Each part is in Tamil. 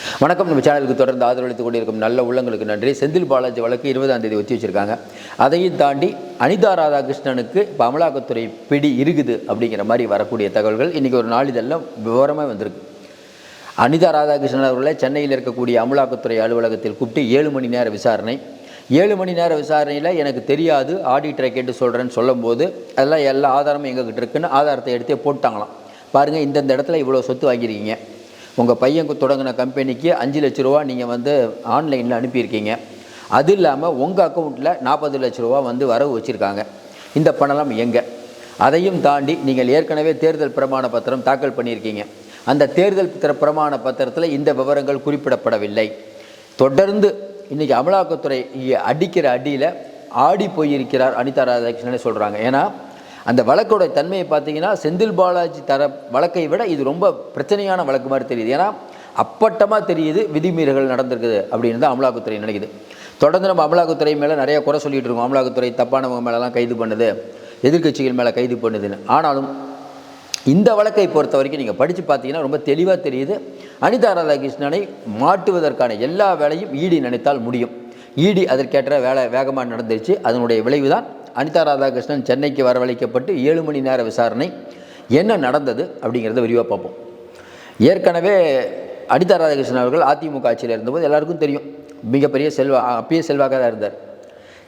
வணக்கம். நம்ம சேனலுக்கு தொடர்ந்து ஆதரவளித்துக் கொண்டிருக்கும் நல்ல உள்ளங்களுக்கு நன்றி. செந்தில் பாலாஜி வழக்கு 20ஆம் தேதி ஒத்தி வச்சிருக்காங்க. அதையும் தாண்டி அனிதா ராதாகிருஷ்ணனுக்கு இப்போ அமலாக்கத்துறை பிடி இருக்குது அப்படிங்கிற மாதிரி வரக்கூடிய தகவல்கள் இன்றைக்கி ஒரு நாளிதழில் விவரமாக வந்திருக்கு. அனிதா ராதாகிருஷ்ணன் அவர்களை சென்னையில் இருக்கக்கூடிய அமலாக்கத்துறை அலுவலகத்தில் கூப்பிட்டு 7 மணி நேர விசாரணை. 7 மணி நேர விசாரணையில் எனக்கு தெரியாது, ஆடிட்டரை கேட்டு சொல்கிறேன்னு சொல்லும்போது அதெல்லாம் எல்லா ஆதாரமும் எங்ககிட்ட இருக்குன்னு ஆதாரத்தை எடுத்தே போட்டாங்களாம். பாருங்கள், இந்தந்த இடத்துல இவ்வளோ சொத்து வாங்கியிருக்கீங்க, உங்கள் பையன் தொடங்கின கம்பெனிக்கு 5 லட்ச ரூபா நீங்கள் ஆன்லைனில் அனுப்பியிருக்கீங்க, அது இல்லாமல் உங்கள் அக்கௌண்ட்டில் 40 லட்ச ரூபா வரவு வச்சுருக்காங்க, இந்த பணம் எங்கே? அதையும் தாண்டி நீங்கள் ஏற்கனவே தேர்தல் பிரமாண பத்திரம் தாக்கல் பண்ணியிருக்கீங்க, அந்த தேர்தல் பிரமாண பத்திரத்தில் இந்த விவரங்கள் குறிப்பிடப்படவில்லை. தொடர்ந்து இன்றைக்கி அமலாக்கத்துறை அடிக்கிற அடியில் ஆடி போயிருக்கிறார் அனிதா ராதாகிருஷ்ணனே சொல்கிறாங்க. ஏன்னா அந்த வழக்கோட தன்மையை பார்த்தீங்கன்னா செந்தில் பாலாஜி வழக்கை விட இது ரொம்ப பிரச்சனையான வழக்கு மாதிரி தெரியுது. ஏன்னா அப்பட்டமாக தெரியுது விதிமீறல்கள் நடந்திருக்குது அப்படின்னு தான் அமலாக்கத்துறை நினைக்குது. தொடர்ந்து நம்ம அமலாக்கத்துறை மேலே நிறைய குறை சொல்லிகிட்டு இருக்கோம். அமலாக்கத்துறை தப்பானவங்க மேலெலாம் கைது பண்ணுது, எதிர்கட்சிகள் மேலே கைது பண்ணுதுன்னு. ஆனாலும் இந்த வழக்கை பொறுத்த வரைக்கும் நீங்கள் படித்து பார்த்தீங்கன்னா ரொம்ப தெளிவாக தெரியுது, அனிதா ராதாகிருஷ்ணனை மாட்டுவதற்கான எல்லா வேலையும் ஈடி நினைத்தால் முடியும். ஈடி அதற்கேற்ற வேலை வேகமாக நடந்துருச்சு. அதனுடைய விளைவு தான் அனிதா ராதாகிருஷ்ணன் சென்னைக்கு வரவழைக்கப்பட்டு 7 மணி நேர விசாரணை. என்ன நடந்தது அப்படிங்கிறத விரிவாக பார்ப்போம். ஏற்கனவே அனிதா ராதாகிருஷ்ணன் அவர்கள் அதிமுக ஆட்சியில் இருந்தபோது எல்லாருக்கும் தெரியும், மிகப்பெரிய அப்பயே செல்வாக்காக தான் இருந்தார்.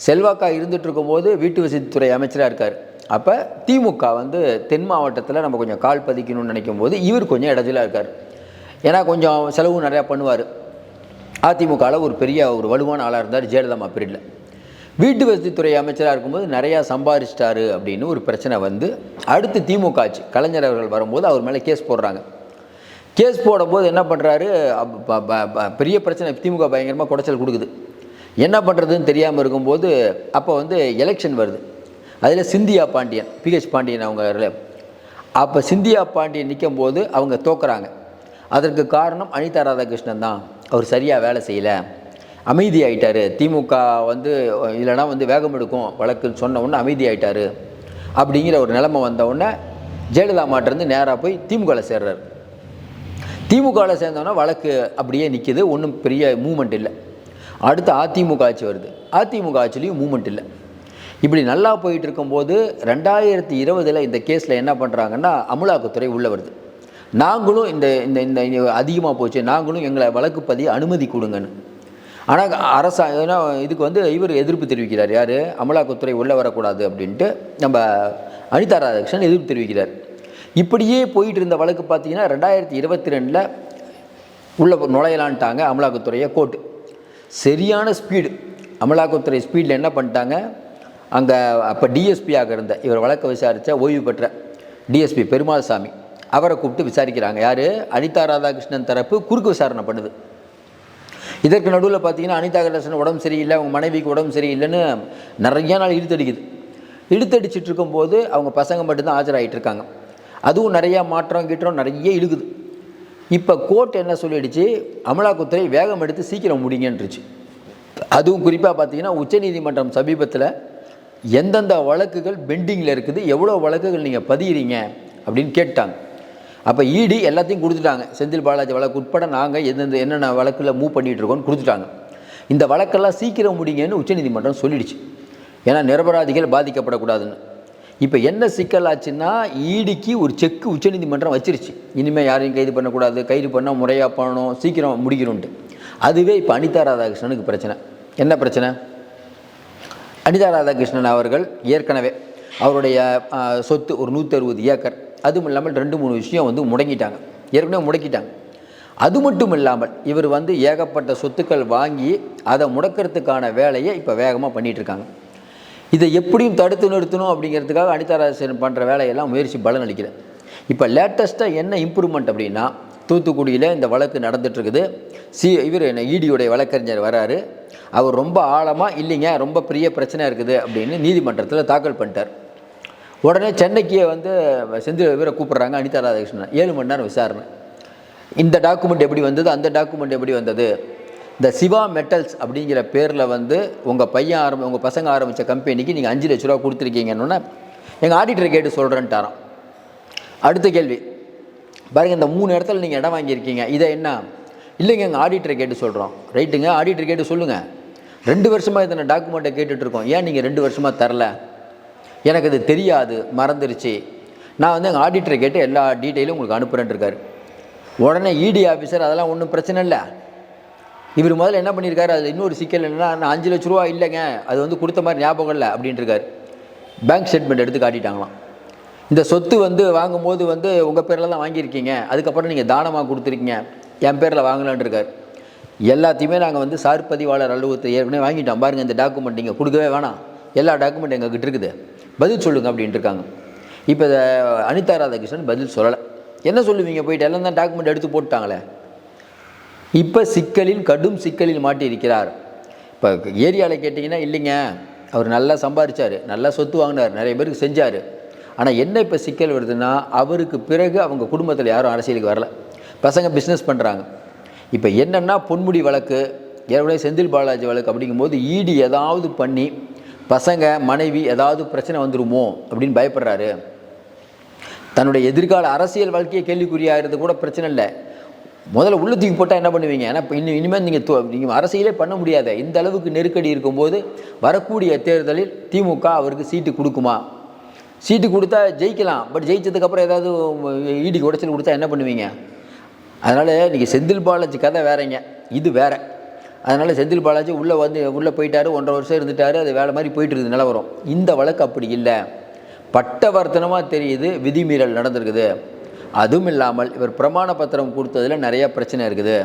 செல்வாக்காக இருந்துகிட்டு இருக்கும்போது வீட்டு வசதித்துறை அமைச்சராக இருக்கார். அப்போ திமுக தென் மாவட்டத்தில் நம்ம கொஞ்சம் கால் பதிக்கணும்னு நினைக்கும் போது இவர் கொஞ்சம் இடத்துல இருக்கார். ஏன்னா கொஞ்சம் செலவு நிறையா பண்ணுவார். அதிமுகவில் ஒரு வலுவான ஆளாக இருந்தார் ஜெயலலிதா பீரியடில். வீட்டு வசதித்துறை அமைச்சராக இருக்கும்போது நிறையா சம்பாதிச்சிட்டாரு அப்படின்னு ஒரு பிரச்சனை அடுத்து திமுக ஆட்சி கலைஞர் அவர்கள் வரும்போது அவர் மேலே கேஸ் போடுறாங்க. கேஸ் போடும்போது என்ன பண்ணுறாரு, பெரிய பிரச்சனை, திமுக பயங்கரமாக குடைச்சல் கொடுக்குது. என்ன பண்ணுறதுன்னு தெரியாமல் இருக்கும்போது அப்போ எலெக்ஷன் வருது. அதில் சிந்தியா பாண்டியன், பிஹெச் பாண்டியன் அவங்க, அப்போ சிந்தியா பாண்டியன் நிற்கும் போது அவங்க தோக்குறாங்க. அதற்கு காரணம் அனிதா ராதாகிருஷ்ணன் தான். அவர் சரியாக வேலை செய்யலை, அமைதியாயிட்டார். திமுக இல்லைனா வேகம் எடுக்கும் வழக்குன்னு சொன்ன உடனே அமைதியாயிட்டார் அப்படிங்கிற ஒரு நிலைமை வந்தவுடனே ஜெயலலிதா மாட்டிருந்து நேராக போய் திமுகவில் சேர்றார். திமுகவில் சேர்ந்தோன்னா வழக்கு அப்படியே நிற்கிது, ஒன்றும் பெரிய மூமெண்ட் இல்லை. அடுத்து அதிமுக ஆட்சி வருது. அதிமுக ஆட்சிலையும் மூமெண்ட் இல்லை. இப்படி நல்லா போயிட்டு இருக்கும்போது 2020 இந்த கேஸில் என்ன பண்ணுறாங்கன்னா அமலாக்கத்துறை உள்ளே வருது. நாங்களும் இந்த இந்த அதிகமாக போச்சு, நாங்களும் எங்களை வழக்கு பதிய அனுமதி கொடுங்கன்னு. ஆனால் ஏன்னா இதுக்கு இவர் எதிர்ப்பு தெரிவிக்கிறார். யார்? அமலாக்கத்துறை உள்ளே வரக்கூடாது அப்படின்ட்டு நம்ம அனிதா ராதாகிருஷ்ணன் எதிர்ப்பு தெரிவிக்கிறார். இப்படியே போயிட்டு இருந்த வழக்கு பார்த்தீங்கன்னா 2022 உள்ள நுழையலான்ட்டாங்க அமலாக்கத்துறையை கோர்ட்டு. சரியான ஸ்பீடு அமலாக்கத்துறை ஸ்பீடில் என்ன பண்ணிட்டாங்க, அங்கே அப்போ டிஎஸ்பியாக இருந்த இவர் வழக்கை விசாரித்த ஓய்வு பெற்ற டிஎஸ்பி பெருமாள் சாமி அவரை கூப்பிட்டு விசாரிக்கிறாங்க. யார்? அனிதா ராதாகிருஷ்ணன் தரப்பு குறுக்கு விசாரணை பண்ணுது. இதற்கு நடுவில் பார்த்தீங்கன்னா அனிதா ராதாகிருஷ்ணன் உடம்பு சரியில்லை, அவங்க மனைவிக்கு உடம்பு சரியில்லைன்னு நிறைய நாள் இழுத்தடிக்குது. இழுத்தடிச்சிட்டு இருக்கும்போது அவங்க பசங்க மட்டும்தான் ஆஜராகிட்டு இருக்காங்க. அதுவும் நிறையா மாற்றம் நிறைய இழுக்குது. இப்போ கோர்ட் என்ன சொல்லிடுச்சு, அமலாக்கத்துறை வேகம் எடுத்து சீக்கிரம் முடிங்கன்றுச்சு. அதுவும் குறிப்பாக பார்த்தீங்கன்னா உச்சநீதிமன்றம் சமீபத்தில் எந்தெந்த வழக்குகள் பெண்டிங்கில் இருக்குது, எவ்வளோ வழக்குகள் நீங்கள் பதிகிறீங்க அப்படின்னு கேட்டாங்க. அப்போ இடி எல்லாத்தையும் கொடுத்துட்டாங்க. செந்தில் பாலாஜி வழக்கு உட்பட நாங்கள் என்னென்ன வழக்கில் மூவ் பண்ணிகிட்ருக்கோன்னு கொடுத்துட்டாங்க. இந்த வழக்கெல்லாம் சீக்கிரம் முடிங்கன்னு உச்சநீதிமன்றம் சொல்லிடுச்சு. ஏன்னா நிரபராதிகள் பாதிக்கப்படக்கூடாதுன்னு. இப்போ என்ன சிக்கலாச்சுன்னா இடிக்கு ஒரு செக்கு உச்சநீதிமன்றம் வச்சிருச்சு. இனிமேல் யாரையும் கைது பண்ணக்கூடாது, கைது பண்ணால் முறையாக பண்ணணும், சீக்கிரம் முடிக்கணும்ன்ட்டு. அதுவே இப்போ அனிதா ராதாகிருஷ்ணனுக்கு பிரச்சனை. என்ன பிரச்சனை? அனிதா ராதாகிருஷ்ணன் அவர்கள் ஏற்கனவே அவருடைய சொத்து ஒரு 160 ஏக்கர், அதுவும் இல்லாமல் 2-3 விஷயம் முடங்கிட்டாங்க, ஏற்கனவே முடக்கிட்டாங்க. அது மட்டும் இல்லாமல் இவர் ஏகப்பட்ட சொத்துக்கள் வாங்கி அதை முடக்கிறதுக்கான வேலையை இப்போ வேகமாக பண்ணிகிட்ருக்காங்க. இதை எப்படியும் தடுத்து நிறுத்தணும் அப்படிங்கிறதுக்காக அனிதா ராதாகிருஷ்ணன் பண்ணுற வேலையெல்லாம் முயற்சி பலன் அளிக்கல. இப்போ லேட்டஸ்ட்டாக என்ன இம்ப்ரூவ்மெண்ட் அப்படின்னா, தூத்துக்குடியில் இந்த வழக்கு நடந்துகிட்ருக்குது. இவர் இடியோடைய வழக்கறிஞர் வராரு. அவர் ரொம்ப ஆழமாக இல்லைங்க, ரொம்ப பெரிய பிரச்சனை இருக்குது அப்படின்னு நீதிமன்றத்தில் தாக்கல் பண்ணிட்டார். உடனே சென்னைக்கு செந்தில் இவரை கூப்பிட்றாங்க அனிதா ராதாகிருஷ்ணன். 7 மணி நேரம் விசாரணை. இந்த டாக்குமெண்ட் எப்படி வந்தது, அந்த டாக்குமெண்ட் எப்படி வந்தது, இந்த சிவா மெட்டல்ஸ் அப்படிங்கிற பேரில் உங்கள் பசங்க ஆரம்பித்த கம்பெனிக்கு நீங்கள் 5 லட்ச ரூபா கொடுத்துருக்கீங்கன்னு எங்கள் ஆடிட்டரை கேட்டு சொல்கிறேன்ட்டாராம். அடுத்த கேள்வி பாருங்கள், இந்த 3 இடத்துல நீங்கள் இடம் வாங்கியிருக்கீங்க, இதை என்ன இல்லைங்க எங்கள் ஆடிட்டரை கேட்டு சொல்கிறோம். ரைட்டுங்க, ஆடிட்டர் கேட்டு சொல்லுங்கள். 2 வருஷமாக இத்தனை டாக்குமெண்ட்டை கேட்டுட்ருக்கோம், ஏன் நீங்கள் 2 வருஷமாக தரல? எனக்கு அது தெரியாது, மறந்துருச்சு. நான் வந்து எங்கள் ஆடிட்டரை கேட்டு எல்லா டீட்டெயிலும் உங்களுக்கு அனுப்புகிறேன்னு இருக்கார். உடனே இடி ஆஃபீஸர் அதெல்லாம் ஒன்றும் பிரச்சனை இல்லை. இவர் முதல்ல என்ன பண்ணியிருக்காரு, அதில் இன்னொரு சிக்கல் என்னென்னா, நான் 5 லட்ச ரூபா இல்லைங்க, அது வந்து கொடுத்த மாதிரி ஞாபகம் இல்லை அப்படின்ட்டுருக்காரு. பேங்க் ஸ்டேட்மெண்ட் எடுத்து காட்டிட்டாங்களாம். இந்த சொத்து வந்து வாங்கும்போது வந்து உங்கள் பேரில் தான் வாங்கியிருக்கீங்க, அதுக்கப்புறம் நீங்கள் தானமாக கொடுத்துருக்கீங்க, என் பேரில் வாங்கலான் இருக்கார். எல்லாத்தையுமே நாங்கள் வந்து சார் பதிவாளர் அலுவலகத்தை ஏற்கனவே வாங்கிட்டோம், பாருங்கள் இந்த டாக்குமெண்ட் நீங்கள் கொடுக்கவே வேணாம், எல்லா டாக்குமெண்ட் எங்ககிட்ட இருக்குது, பதில் சொல்லுங்கள் அப்படின்ட்டு இருக்காங்க. இப்போ அனிதா ராதாகிருஷ்ணன் பதில் சொல்லலை. என்ன சொல்லுவீங்க, போயிட்டு எல்லாம் தான் டாக்குமெண்ட் எடுத்து போட்டுட்டாங்களே. இப்போ கடும் சிக்கலில் மாட்டி இருக்கிறார். இப்போ ஏரியாவில் கேட்டிங்கன்னா, இல்லைங்க அவர் நல்லா சம்பாதிச்சார், நல்லா சொத்து வாங்கினார், நிறைய பேருக்கு செஞ்சார். ஆனால் என்ன இப்போ சிக்கல் வருதுன்னா, அவருக்கு பிறகு அவங்க குடும்பத்தில் யாரும் அரசியலுக்கு வரல, பசங்க பிஸ்னஸ் பண்ணுறாங்க. இப்போ என்னென்னா, பொன்முடி வழக்கு, ஏற்கனவே செந்தில் பாலாஜி வழக்கு அப்படிங்கும்போது இடி ஏதாவது பண்ணி பசங்க மனைவி ஏதாவது பிரச்சனை வந்துடுமோ அப்படின்னு பயப்படுறாரு. தன்னுடைய எதிர்கால அரசியல் வாழ்க்கையை கேள்விக்குறியாகிறது கூட பிரச்சனை இல்லை, முதல்ல உள்ள தூக்கி போட்டால் என்ன பண்ணுவீங்க? ஏன்னா இப்போ இனிமேல் நீங்கள் அரசியலே பண்ண முடியாத இந்த அளவுக்கு நெருக்கடி இருக்கும்போது வரக்கூடிய தேர்தலில் திமுக அவருக்கு சீட்டு கொடுக்குமா? சீட்டு கொடுத்தா ஜெயிக்கலாம், பட் ஜெயிச்சதுக்கப்புறம் ஏதாவது ஈடிக்கு உடைச்சல் கொடுத்தா என்ன பண்ணுவீங்க? அதனால் நீங்கள் செந்தில் பாலாஜி கதை வேறங்க, இது வேறு. அதனால் செந்தில் பாலாஜி உள்ளே போயிட்டார், 1.5 வருஷம் இருந்துட்டார், அது வேலை மாதிரி போயிட்டு இருக்குது நிலவரம். இந்த வழக்கு அப்படி இல்லை, பட்டவர்த்தனமாக தெரியுது விதிமீறல் நடந்திருக்குது. அதுவும் இல்லாமல் இவர் பிரமாண பத்திரம் கொடுத்ததில் நிறைய பிரச்சனை இருக்குது,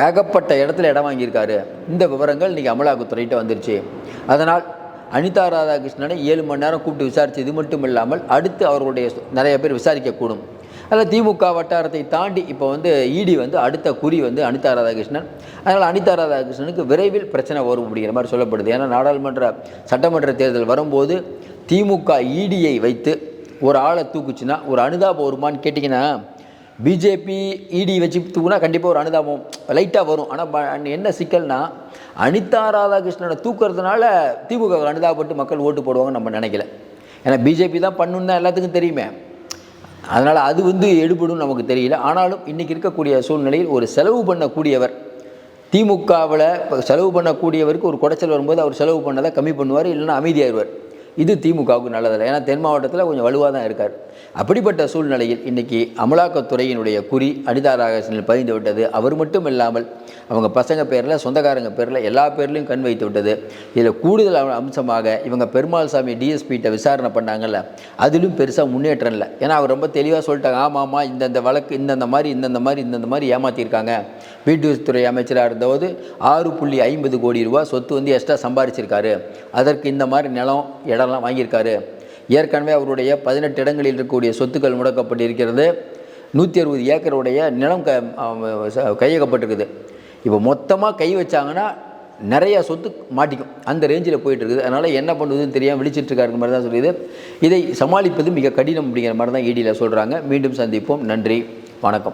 ஏகப்பட்ட இடத்துல இடம் வாங்கியிருக்காரு. இந்த விவரங்கள் இன்றைக்கி அமலாக்கத்துறையிட்ட வந்துருச்சு. அதனால் அனிதா ராதாகிருஷ்ணனை 7 மணி நேரம் கூப்பிட்டு விசாரித்து, இது மட்டும் இல்லாமல் அடுத்து அவர்களுடைய நிறைய பேர் விசாரிக்கக்கூடும். அதில் திமுக வட்டாரத்தை தாண்டி இப்போ வந்து இடி வந்து அடுத்த குறி வந்து அனிதா ராதாகிருஷ்ணன். அதனால் அனிதா ராதாகிருஷ்ணனுக்கு விரைவில் பிரச்சனை வரும் அப்படிங்கிற மாதிரி சொல்லப்படுது. ஏன்னா நாடாளுமன்ற சட்டமன்ற தேர்தல் வரும்போது திமுக இடியை வைத்து ஒரு ஆளை தூக்குச்சுன்னா ஒரு அனுதாபம் வருமானு கேட்டிங்கன்னா, பிஜேபி இடி வச்சு தூக்குனா கண்டிப்பாக ஒரு அனுதாபம் லைட்டாக வரும். ஆனால் என்ன சிக்கல்னா, அனிதா ராதாகிருஷ்ணனை தூக்குறதுனால திமுக அனுதாபப்பட்டு மக்கள் ஓட்டு போடுவாங்க நம்ம நினைக்கல. ஏன்னா பிஜேபி தான் பண்ணுன்னு தான் எல்லாத்துக்கும் தெரியுமே, அதனால் அது வந்து எடுபடும் நமக்கு தெரியல. ஆனாலும் இன்றைக்கி இருக்கக்கூடிய சூழ்நிலையில் ஒரு செலவு பண்ணக்கூடியவர், திமுகவில் செலவு பண்ணக்கூடியவருக்கு ஒரு குடைச்சல் வரும்போது அவர் செலவு பண்ணதை கம்மி பண்ணுவார், இல்லைன்னா அமைதியாகிடுவார். இது திமுகவுக்கு நல்லதில்லை. ஏன்னா தென் மாவட்டத்தில் கொஞ்சம் வலுவாக தான் இருக்கார். அப்படிப்பட்ட சூழ்நிலையில் இன்றைக்கி அமலாக்கத்துறையினுடைய குறி அனிதா ராதாகிருஷ்ணனில் பதிந்து விட்டது. அவர் மட்டும் இல்லாமல் அவங்க பசங்க பேரில், சொந்தக்காரங்க பேரில், எல்லா பேர்லையும் கண் வைத்து விட்டது. இதில் கூடுதல் அம்சமாக இவங்க பெருமாள் சாமி டிஎஸ்பிகிட்ட விசாரணை பண்ணாங்கல்ல, அதிலும் பெருசாக முன்னேற்றம் இல்லை. ஏன்னா அவர் ரொம்ப தெளிவாக சொல்லிட்டாங்க, ஆமாம்மா இந்தந்த வழக்கு இந்தந்த மாதிரி ஏமாற்றிருக்காங்க. வீட்டுத்துறை அமைச்சராக இருந்தபோது 6.50 கோடி ரூபா சொத்து வந்து எக்ஸ்ட்ரா சம்பாதிச்சிருக்காரு, அதற்கு இந்த மாதிரி நிலம் இடம்லாம் வாங்கியிருக்காரு. ஏற்கனவே அவருடைய 18 இடங்களில் இருக்கக்கூடிய சொத்துக்கள் முடக்கப்பட்டிருக்கிறது. 160 ஏக்கருடைய நிலம் கையகப்பட்டிருக்குது. இப்போ மொத்தமாக கை வச்சாங்கன்னா நிறையா சொத்து மாட்டிக்கும், அந்த ரேஞ்சில் போயிட்டு இருக்குது. அதனால் என்ன பண்ணுவதுன்னு தெரியாமல் விழிச்சிட்ருக்காருங்க மாதிரி தான் சொல்லியது. இதை சமாளிப்பது மிக கடினம் அப்படிங்கிற மாதிரி தான் இடியில் சொல்கிறாங்க. மீண்டும் சந்திப்போம். நன்றி, வணக்கம்.